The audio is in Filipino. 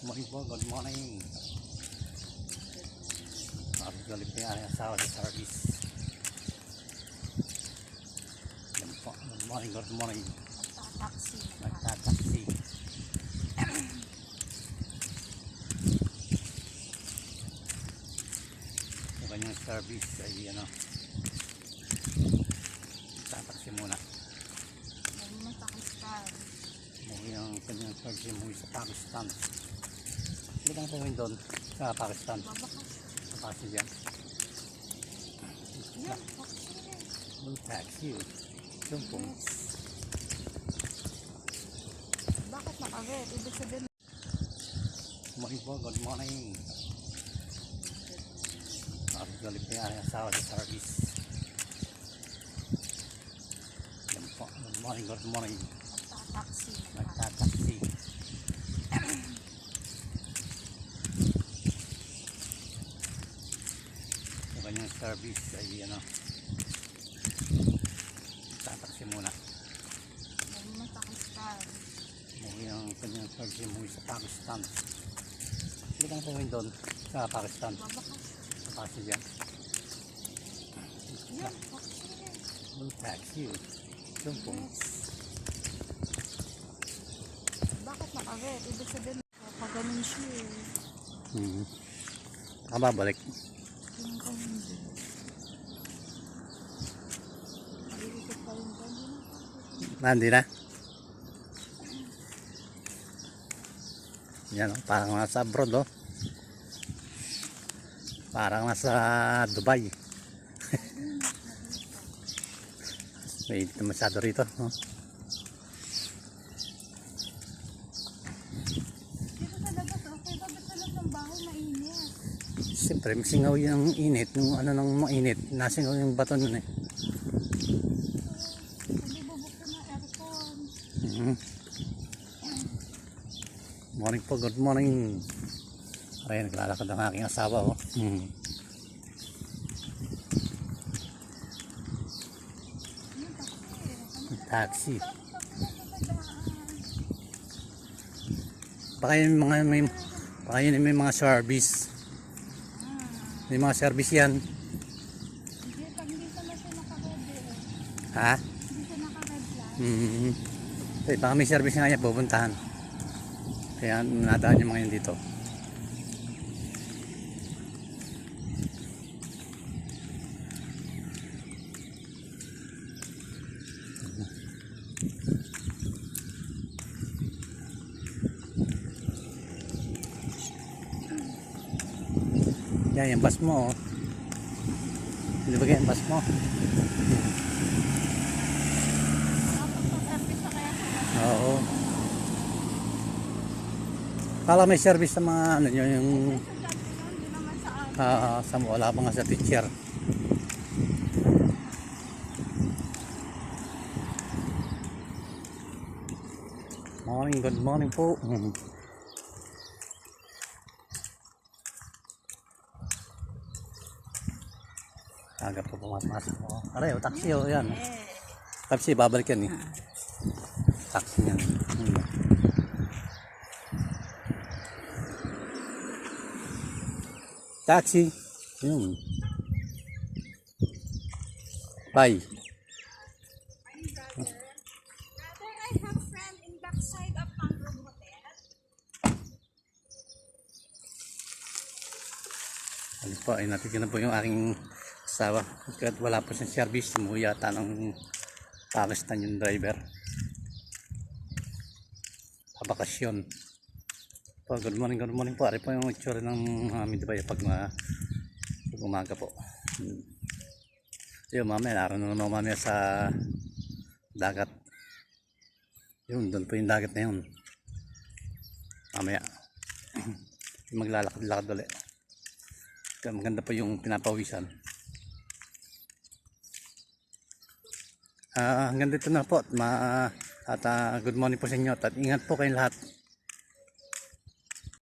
Morning po, good morning. Galing po yung aking asawa sa service. Yan po, good morning, good morning. Nagtataksi. Yung kanyang service ay ano, nagtataksi muna. Yung kanyang service yung muli sa Pakistan. Hindi lang po doon sa Pakistan. Sa Pakistan yan. Yung taxi. Yung po. Bakit naka-red? Ibig sabihin. Morning po, good morning. Galing po yung aking asawa sa service. Yan po, good morning, good morning. Nagtataksi. Yung kanyang service ay ano, nagtataksi muna. Yung kanyang service yung muli sa Pakistan. Hindi lang po doon sa Pakistan. Sa Pakistan yan. Yung taxi. Yung po. Bakit naka-red? Ibig sabihin pag ganun siya eh. Babalik. Yung ganun din. Nalilikot pa yung ganun. Nandi na. Yan o, parang nasa abroad o. Parang nasa Dubai. May init na masyado rito. Dito sa labas, okay ba? Ba't sa loob ng bahay mainit? Siyempre, masingaw yung init. Yung ano nang mainit, nasingaw yung bato nun eh. Hindi bubuksan ng aircon. Morning po, good morning. Ayan, naglalakad ang aking asawa oh. Taxi. Baka yun may mga service. May mga service yan. Hindi pa na siya naka-red eh. Ha? Hindi siya naka-red lang. Baka may service nga yan pupuntahan. Kaya nadaan yung mga yun dito. Yan yung bus mo oh. Hindi ba yung bus mo? Nakapagpa-service na kaya siya. Oo. Kala may service sa mga ano nyo yung Hindi naman sa akin. wala pa nga sa teacher. Morning, good morning po. Aga po pumasok ko. Aray, taxi oh, yan. Taxi, babalik yan eh. Taxi yan. Taxi. Yun. Bye. Brother, I have friend in backside of Mangrove Hotel. Ano po, ay natigyan na po yung aking asawa. Kahit wala po siyang service, umuwi yata ng Pakistan yung driver. Pabakasyon. Po, good morning po. Ari po yung itsura ng Midbay pag umaga po. Yun, mamaya, naroon na naman mamaya sa dagat. Yun, doon po yung dagat na yun. Mamaya, maglalakad-lakad ulit. Maganda po yung pinapawisan. Hanggang dito na po at good morning po sa inyo at ingat po kayong lahat.